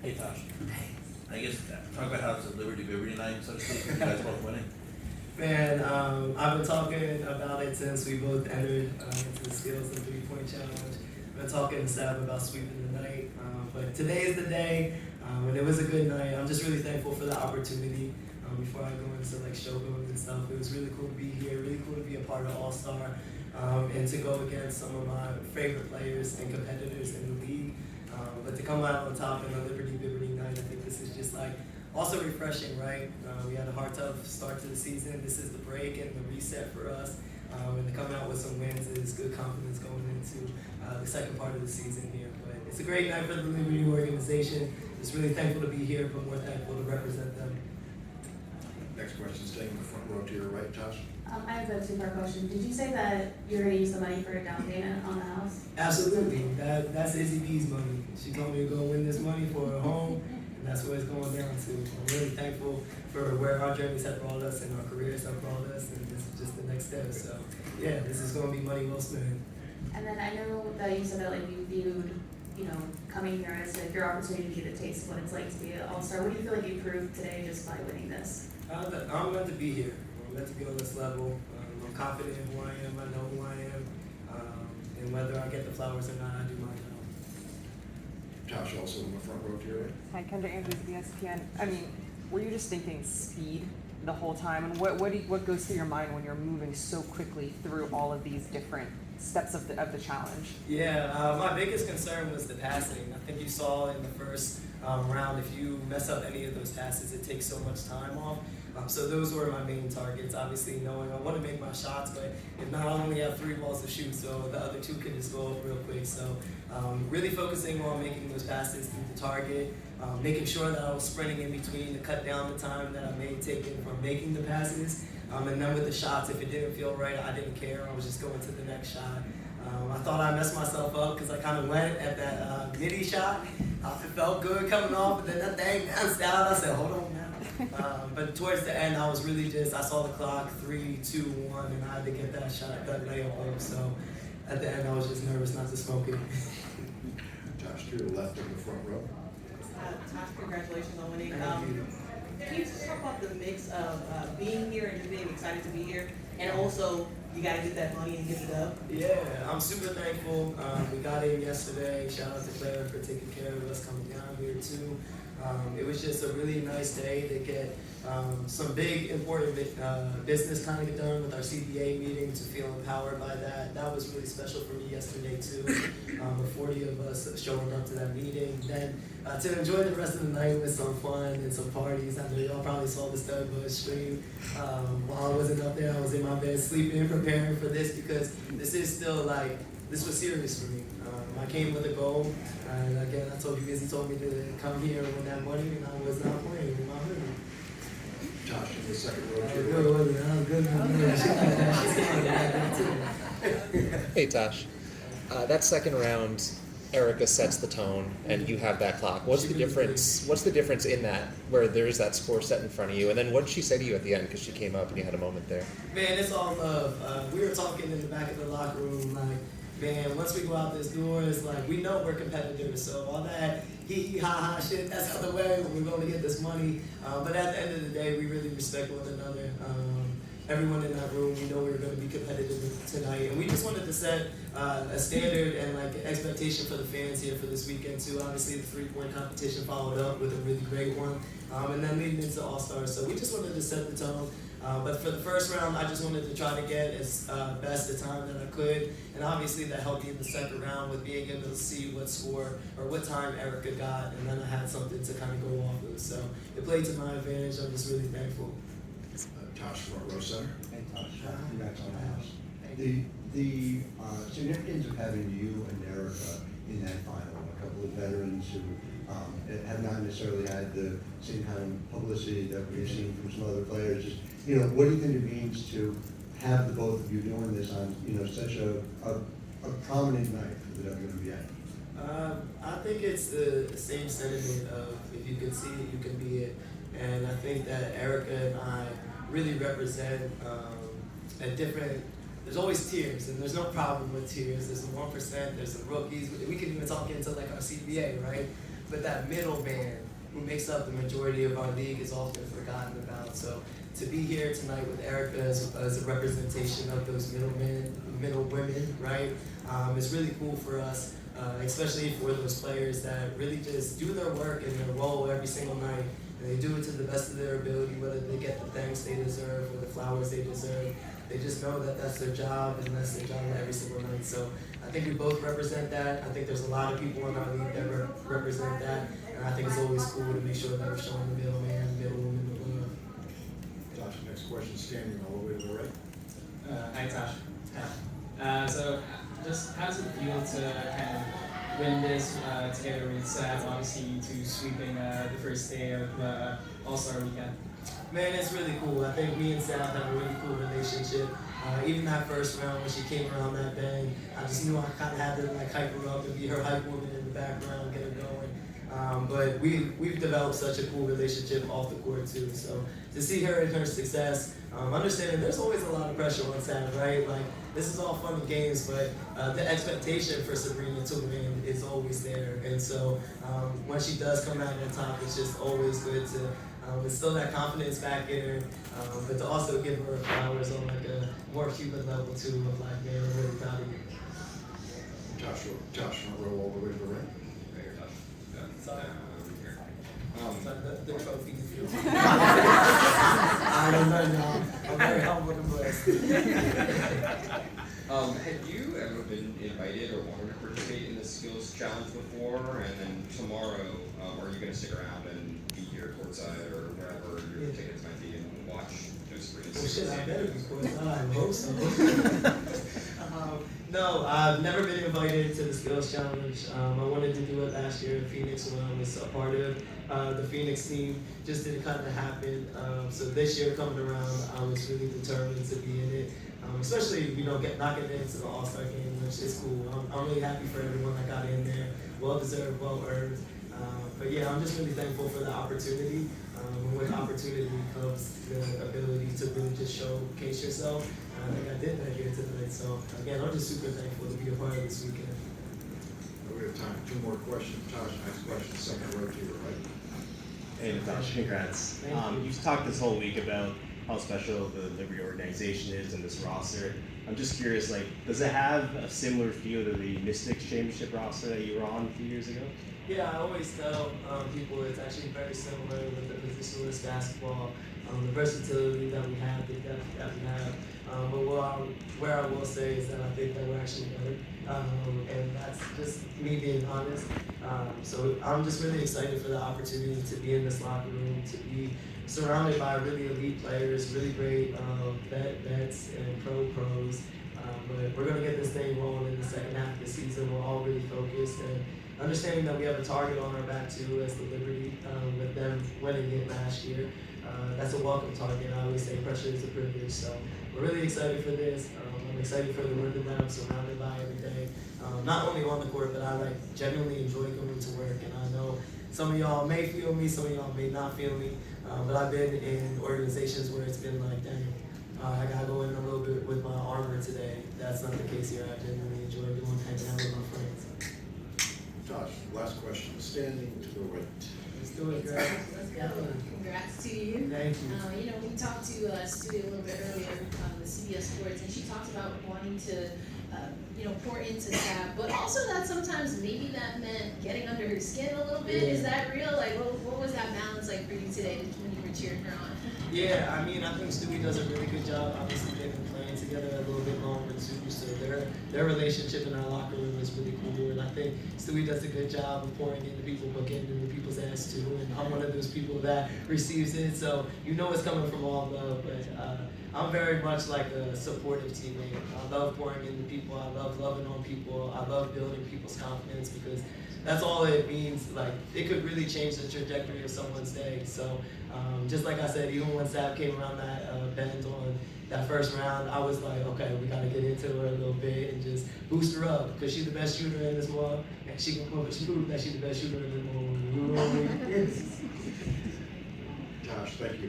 Hey Tosh. I guess talk about how it's a Liberty night, so to speak. You guys both winning. Man, I've been talking about it since we both entered into the skills and 3-point challenge. I've been talking to Sab about sweeping the night, but today is the day, and it was a good night. I'm just really thankful for the opportunity. Before I go into like showgoings and stuff, it was really cool to be here, really cool to be a part of All-Star, and to go against some of my favorite players and competitors in the league. But to come out on top in a Liberty night, I think this is just like also refreshing, right? We had a hard, tough start to the season. This is the break and the reset for us. And to come out with some wins is good confidence going into the second part of the season here. But it's a great night for the Liberty organization. Just really thankful to be here, but more thankful to represent them. Next question, staying in the front row to your right, Josh. I have a two-part question. Did you say that you're going to use the money for a down payment on the house? Absolutely. That's Izzy B's money. She told me to go win this money for her home, and that's what it's going down to. I'm really thankful for where our journeys have brought us and our careers have brought us, and this is just the next step. So, yeah, this is going to be money well spent. And then I know that you said that like you viewed, coming here as like your opportunity to taste what it's like to be an All-Star. What do you feel like you proved today just by winning this? I'm meant to be here. I'm meant to be on this level. I'm confident in who I am. I know who I am. And whether I get the flowers or not, I do my job. Josh, also in the front row to your right. Hi, Kendra Andrews, ESPN. I mean, were you just thinking speed the whole time? And what goes through your mind when you're moving so quickly through all of these different steps of the challenge? Yeah, my biggest concern was the passing. I think you saw in the first round, if you mess up any of those passes, it takes so much time off. So those were my main targets. Obviously, knowing I want to make my shots, but if not, I only have 3 balls to shoot, so the other 2 can just go up real quick. So really focusing on making those passes through the target, making sure that I was sprinting in between to cut down the time that I may take in from making the passes. And then with the shots, if it didn't feel right, I didn't care. I was just going to the next shot. I thought I messed myself up because I kind of went at that midi shot. It felt good coming off, but then that thing bounced out. I said, hold on now. But towards the end, I was really I saw the clock, 3, 2, 1, and I had to get that shot, that layup home. So at the end, I was just nervous not to smoke it. Josh, to your left in the front row. Tosh, congratulations on winning. Thank you. Can you just talk about the mix of being here and just being excited to be here, and also you got to get that money and get it up? Yeah, I'm super thankful. We got in yesterday. Shout out to Claire for taking care of us coming down here too. It was just a really nice day to get some big important business kind of get done with our CBA meeting, to feel empowered by that. That was really special for me yesterday too. With 40 of us showing up to that meeting. Then to enjoy the rest of the night with some fun and some parties. I know y'all probably saw the Stud Buzz stream. While I wasn't up there, I was in my bed sleeping, preparing for this, because this is still like, this was serious for me. I came with a goal, and again, I told you, Izzy told me to come here and win that money, and I was not playing with my hoodie. Josh, in the second row That to was your good, right. wasn't it? That was good. Hey Tosh, that second round, Erica sets the tone, and you have that clock. What's the difference? What's the difference in that, where there's that score set in front of you, and then what did she say to you at the end? Because she came up and you had a moment there. Man, it's all love. We were talking in the back of the locker room, like, man, once we go out this door, it's like, we know we're competitors, so all that hee ha ha shit, that's out the way when we're going to get this money. But at the end of the day, we really respect one another. Everyone in that room, we know we were going to be competitive tonight, and we just wanted to set a standard and like an expectation for the fans here for this weekend too. Obviously, the 3-point competition followed up with a really great one, and then leading into All-Stars. So we just wanted to set the tone. But for the first round, I just wanted to try to get as best a time that I could, and obviously that helped me in the second round with being able to see what score or what time Erica got, and then I had something to kind of go off of. So it played to my advantage. I'm just really thankful. Josh, front row center. Hey, Tosh, congrats on the house. The significance of having you and Erica in that final, a couple of veterans who have not necessarily had the same kind of publicity that we've seen from some other players, just, what do you think it means to have the both of you doing this on, such a prominent night for the WNBA? I think it's the same sentiment of, if you can see it, you can be it. And I think that Erica and I really represent a different, there's always tiers, and there's no problem with tiers. There's the 1%, there's the rookies. We can even talk into like our CBA, right? but that middleman who makes up the majority of our league is often forgotten about. So to be here tonight with Erica as a representation of those middle women, right, is really cool for us, especially for those players that really just do their work and their role every single night. And they do it to the best of their ability, whether they get the thanks they deserve or the flowers they deserve. They just know that that's their job, and that's their job every single night. So I think we both represent that. I think there's a lot of people in our league that represent that, and I think it's always cool to make sure that we're showing the middleman, middle woman the love. Josh, next question, standing all the way to the right. Hi, Natasha. So, just how does it feel to kind of win this together with Sav, obviously, to sweeping the first day of All-Star Weekend? Man, it's really cool. I think me and Sav have a really cool relationship. Even that first round when she came around that bang, I just knew I kind of had to like hype her up and be her hype woman in the background, get her going. But we've developed such a cool relationship off the court too. So to see her and her success, understanding there's always a lot of pressure on Sav, right? Like this is all fun and games, but the expectation for Sabrina to win is always there. And so when she does come out on top, it's just always good to instill that confidence back in her, but to also give her flowers on like a more human level too, of like, man, I'm really proud of you. Josh, front row all the way to the right. Sorry. Um, The trophy is yours. I don't know, I'm very humble and blessed. Have you ever been invited or wanted to participate in the skills challenge before? And then tomorrow, are you going to stick around and be here courtside or wherever your tickets might be and watch those screens? Well, shit, I better be courtside. I hope so. No, I've never been invited to the skills challenge. I wanted to do it last year in Phoenix when I was a part of the Phoenix team. Just didn't kind of happen. So this year coming around, I was really determined to be in it. Especially, knocking into the All-Star game, which is cool. I'm really happy for everyone that got in there. Well deserved, well earned. But yeah, I'm just really thankful for the opportunity. And with opportunity comes the ability to really just showcase yourself. And I think I did that here tonight. So again, I'm just super thankful to be a part of this weekend. We have time for 2 more questions. Josh, next question, second row to your right. Hey Natasha, congrats. Thank you. You've talked this whole week about how special the Liberty organization is and this roster. I'm just curious, like, does it have a similar feel to the Mystics championship roster that you were on a few years ago? Yeah, I always tell people it's actually very similar with the positionless basketball, the versatility that we have, the depth that we have. But where I will say is that I think that we're actually better, and that's just me being honest. So I'm just really excited for the opportunity to be in this locker room, to be surrounded by really elite players, really great vets and pros. But we're going to get this thing rolling in the second half of the season. We're all really focused and understanding that we have a target on our back too as the Liberty, with them winning it last year. That's a welcome target. I always say pressure is a privilege. So we're really excited for this. I'm excited for the work that I'm surrounded by every day. Not only on the court, but I genuinely enjoy going to work. And I know some of y'all may feel me, some of y'all may not feel me. But I've been in organizations where it's been like, dang, I gotta go in a little bit with my armor today. That's not the case here. I genuinely enjoy hanging out with my friends. Josh, last question, standing to the right. Let's do it, girl. Let's go. Congrats to you. Thank you. We talked to Stu a little bit earlier on the CBS Sports, and she talked about wanting to, pour into Sav, but also that sometimes maybe that meant getting under her skin a little bit. Yeah. Is that real? Like, what was that balance like for you today when you were cheering her on? Yeah, I mean, I think Stewie does a really good job. Obviously, they've been playing together a little bit longer too, so their relationship in our locker room is really cool. And I think Stewie does a good job of pouring into people, but getting into people's ass too. And I'm one of those people that receives it, so it's coming from all love. But I'm very much like a supportive teammate. I love pouring into people. I love loving on people. I love building people's confidence because that's all it means. Like, it could really change the trajectory of someone's day. So, just like I said, even when Sav came around that bend on that first round, I was like, okay, we got to get into her a little bit and just boost her up because she's the best shooter in this world, and she can prove that she's the best shooter in this world. Josh, thank you.